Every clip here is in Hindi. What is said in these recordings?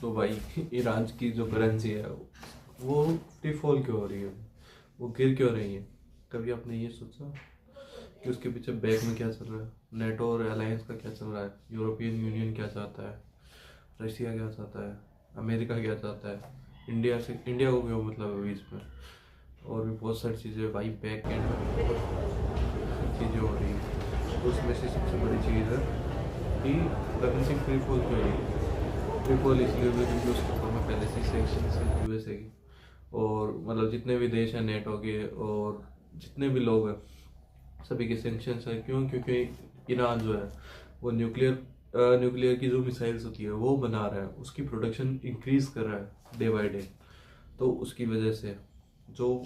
तो भाई ईरान की जो करेंसी है वो फ्री फॉल क्यों हो रही है, वो गिर क्यों रही है? कभी आपने ये सोचा कि उसके पीछे बैक में क्या चल रहा है? नेटो और अलायंस का क्या चल रहा है? यूरोपियन यूनियन क्या चाहता है? रशिया क्या चाहता है? अमेरिका क्या चाहता है? इंडिया को क्यों मतलब है बीच में? और भी बहुत सारी चीज़ें भाई, बैक एंड में बहुत चीज़ें हो रही हैं। तो उसमें से सबसे बड़ी चीज़ है कि करेंसी फ्री फॉल क्यों हो रही है? फ्री फॉल इसलिए हुई क्योंकि उसके ऊपर में पहले से सेंक्शन है यूएसए की, और मतलब जितने भी देश हैं नेटो के और जितने भी लोग हैं सभी के सेंक्शन है। क्यों? क्योंकि ईरान जो है वो न्यूक्लियर की जो मिसाइल्स होती है वो बना रहा है, उसकी प्रोडक्शन इंक्रीज कर रहा है डे बाय डे। तो उसकी वजह से जो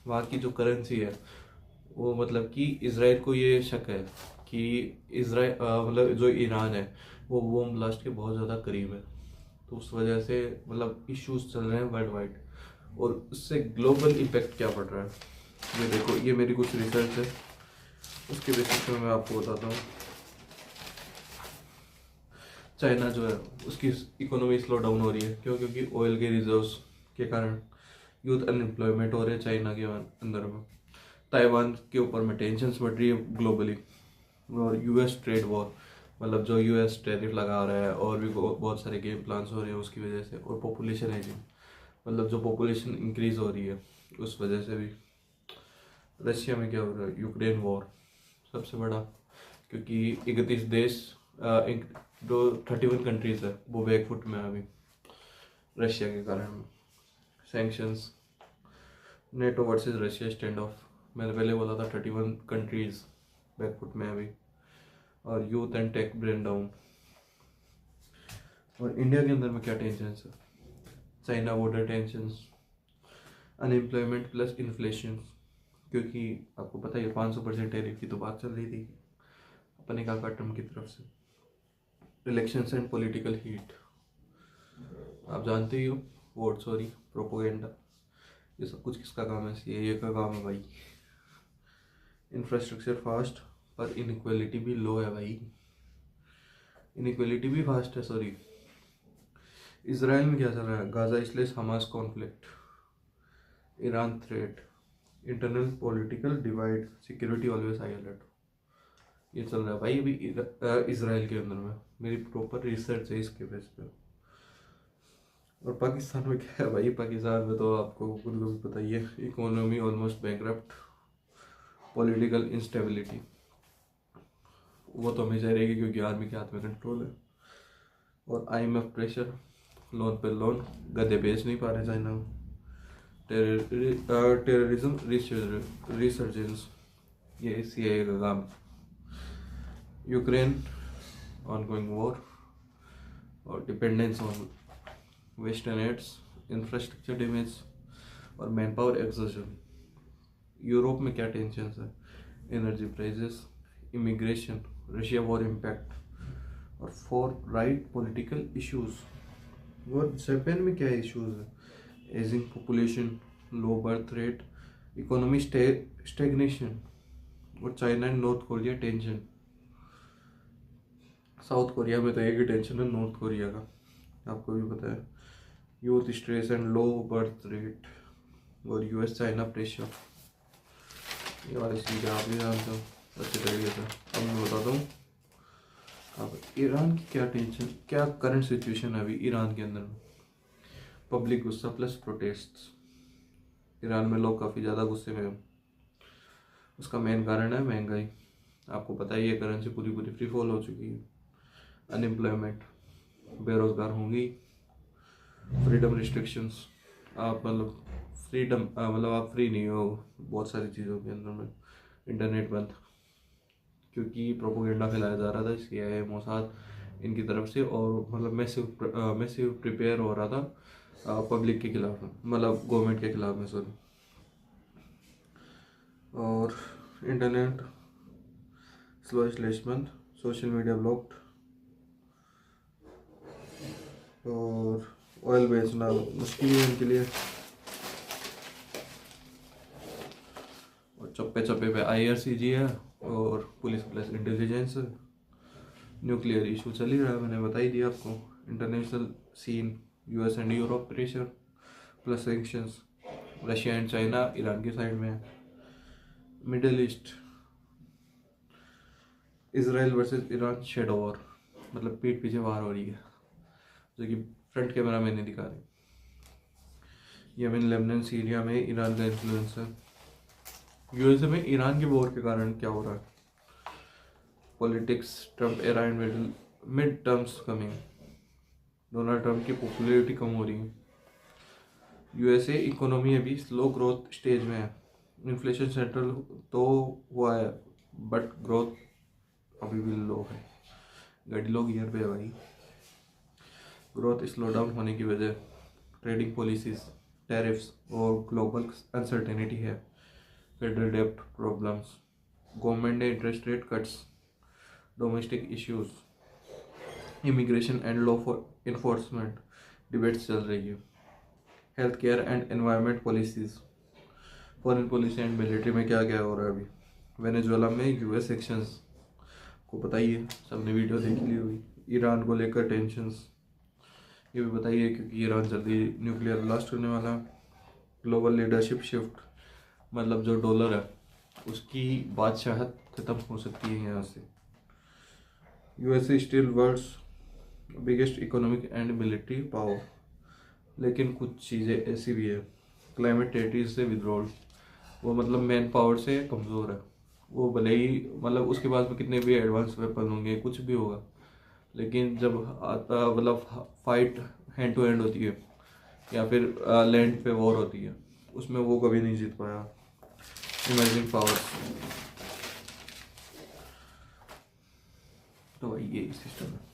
वहाँ की जो करेंसी है वो मतलब कि इसराइल को ये शक है कि इसराइल मतलब जो ईरान है वो बॉम्ब ब्लास्ट के बहुत ज़्यादा करीब है। तो उस वजह से मतलब इश्यूज चल रहे हैं वर्ल्ड वाइड, और उससे ग्लोबल इम्पैक्ट क्या पड़ रहा है ये देखो। ये मेरी कुछ रिसर्च है, उसके बेसिस पे मैं आपको बताता हूँ। चाइना जो है उसकी इकोनॉमी स्लो डाउन हो रही है। क्यों? क्योंकि ऑयल के रिजर्व्स के कारण यूथ अनएम्प्लॉयमेंट हो रहे हैं चाइना के अंदर में। ताइवान के ऊपर में टेंशन बढ़ रही है ग्लोबली, और यूएस ट्रेड वॉर, मतलब जो यूएस टैरिफ लगा रहा है, और भी बहुत सारे गेम प्लान्स हो रहे हैं उसकी वजह से। और पॉपुलेशन है जी, मतलब जो पॉपुलेशन इंक्रीज हो रही है उस वजह से भी। रशिया में क्या हो रहा है? यूक्रेन वॉर सबसे बड़ा, क्योंकि 31 देश जो 31 कंट्रीज है वो बैकफुट में है अभी रशिया के कारण। Sanctions, NATO versus Russia stand of, मैंने पहले बोला था 31 कंट्रीज बैकफुट में अभी। और youth and tech brain down. और इंडिया के अंदर में क्या टेंशन है? China border tension, unemployment plus inflation, क्योंकि आपको पता है 500% टैरिफ की तो बात चल रही थी अपने काका ट्रम्प की तरफ से। इलेक्शंस एंड पॉलिटिकल हीट, आप जानते ही हो, वोट सॉरी प्रोपोगेंडा, ये सब कुछ किसका काम है? सीएए का काम है भाई। इंफ्रास्ट्रक्चर फास्ट पर इनइक्वालिटी भी लो है भाई, इनइक्वालिटी भी फास्ट है सॉरी। इसराइल में क्या चल रहा है? गाजा इसलिए Hamas conflict, Iran threat, internal political divide, security always high alert. ये चल रहा है भाई अभी इसराइल के अंदर में। मेरी प्रॉपर रिसर्च है इसके बेस पे। और पाकिस्तान में क्या है भाई? पाकिस्तान में तो आपको खुद को भी पता ही है, economy almost bankrupt, political instability, वो तो हमेशा रहेगी क्योंकि आर्मी के हाथ में कंट्रोल है। और आईएमएफ प्रेशर, लोन पे लोन, गधे बेच नहीं पा रहे चाइना में। टेररिज्म रिसर्जेंस, ये सीआईए का काम। यूक्रेन ऑनगोइंग वॉर, और dependence on western aids, infrastructure damage, और मैन पावर एक्सर्शन। यूरोप में क्या टेंशन है? Energy prices, immigration, Russia war impact, और फॉर राइट पॉलिटिकल इश्यूज। और जापान में क्या इश्यूज है? Ageing population, low birth rate, economy stagnation, और China and North Korea tension. South Korea में तो एक ही टेंशन है, नॉर्थ कोरिया का, आपको भी पता है। Youth stress and low birth rate, और यूएस चाइना प्रेशर। ये वाली चीज़ें आप भी जानते हो अच्छे तरीके से। अब मैं बताता हूँ अब ईरान की क्या टेंशन, क्या करंट सिचुएशन है अभी ईरान के अंदर में। पब्लिक गुस्सा प्लस प्रोटेस्ट, ईरान में लोग काफ़ी ज़्यादा गुस्से में हैं। उसका मेन कारण है महंगाई, आपको पता ही है, करेंसी पूरी पूरी फ्री फॉल हो चुकी है। अनएम्प्लॉयमेंट, बेरोजगार होंगी। फ्रीडम रिस्ट्रिक्शंस, आप मतलब फ्रीडम मतलब आप फ्री नहीं हो बहुत सारी चीज़ों के अंदर में। इंटरनेट बंद, क्योंकि प्रोपोगेंडा फैलाया जा रहा था सीआईए मोसाद इनकी तरफ से, और मतलब मैसिव प्रिपेयर हो रहा था पब्लिक के खिलाफ में, मतलब गवर्नमेंट के खिलाफ में सॉरी। और internet slow installation, social media blocked, और ऑयल बेचना मुश्किल है इनके लिए। और चप्पे चप्पे पे आईआरसीजी है, और पुलिस प्लस इंटेलिजेंस है। न्यूक्लियर इशू चल ही रहा है, मैंने बता ही दिया आपको। International scene US and Europe pressure plus sanctions, Russia and China Iran की साइड में है। Middle East, Israel versus Iran shadow war, मतलब पीठ पीछे वार हो रही है, जो कि फ्रंट कैमरा में नहीं दिखा रही। यमन, लेबनान, सीरिया में ईरान का इन्फ्लुएंस है। यूएसए में ईरान के वॉर के कारण क्या हो रहा है? Politics, Trump era and mid terms coming, Donald Trump की पॉपुलैरिटी कम हो रही है। यूएसए इकोनॉमी अभी स्लो ग्रोथ स्टेज में है, इन्फ्लेशन सेंट्रल तो हुआ है बट ग्रोथ अभी भी लो है। गाड़ी लो गियर पे है भाई। ग्रोथ स्लो डाउन होने की वजह ट्रेडिंग पॉलिसीज, टैरिफ्स और ग्लोबल अनसर्टेनिटी है। फेडरल डेब्ट प्रॉब्लम्स, गवर्नमेंट ने interest rate cuts, domestic issues, immigration and law for enforcement debates चल रही है। Health care and environment policies, foreign policy and military में क्या क्या हो रहा है अभी। वेनेजुएला में यूएस एक्शंस को पता ही है, सबने वीडियो देख ली हुई। ईरान को लेकर टेंशंस, ये भी बताइए क्योंकि ईरान जल्दी न्यूक्लियर ब्लास्ट होने वाला है। ग्लोबल लीडरशिप शिफ्ट, मतलब जो डॉलर है उसकी बादशाहत खत्म हो सकती है यहाँ से। USA still world's biggest economic and military power, लेकिन कुछ चीज़ें ऐसी भी है। क्लाइमेट ट्रीटीज से विड्रॉल, वो मतलब मैन पावर से कमज़ोर है। वो भले ही मतलब उसके पास में कितने भी एडवांस वेपन होंगे, कुछ भी होगा, लेकिन जब आता मतलब फाइट हैंड टू हैंड होती है या फिर लैंड पे वॉर होती है, उसमें वो कभी नहीं जीत पाया। इमर्जिंग पावर्स, तो भाई ये सिस्टम है।